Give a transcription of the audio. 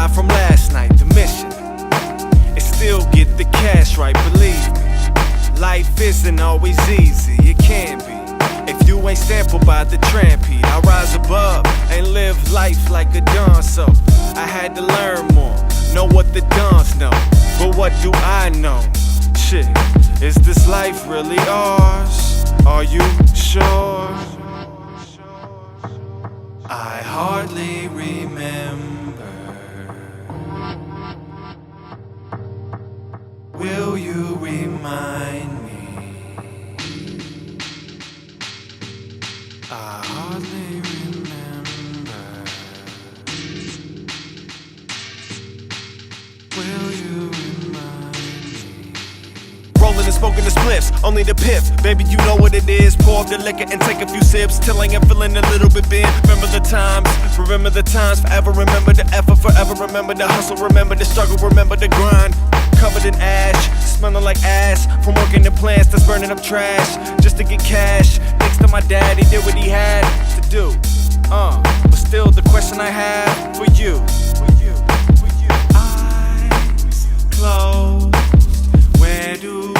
alive from last night. The mission is still get the cash right, believe me. Life isn't always easy, it can be. If you ain't sampled by the trampede, I rise above and live life like a don. So I had to learn more, know what the dons know. But what do I know? Shit, is this life really ours? Are you sure? I hardly remember. Will you remind me? I hardly remember. Will you remind me? Rolling and smoking the spliffs, only the piff. Baby, you know what it is. Pour up the liquor and take a few sips till I am feeling a little bit bent. Remember the times, forever remember the effort, forever remember the hustle, remember the struggle, remember the grind. Covered in ash, smelling like ash from working the plants that's burning up trash just to get cash. Thanks to my dad, he did what he had to do. But still the question I have for you. Eyes closed, where do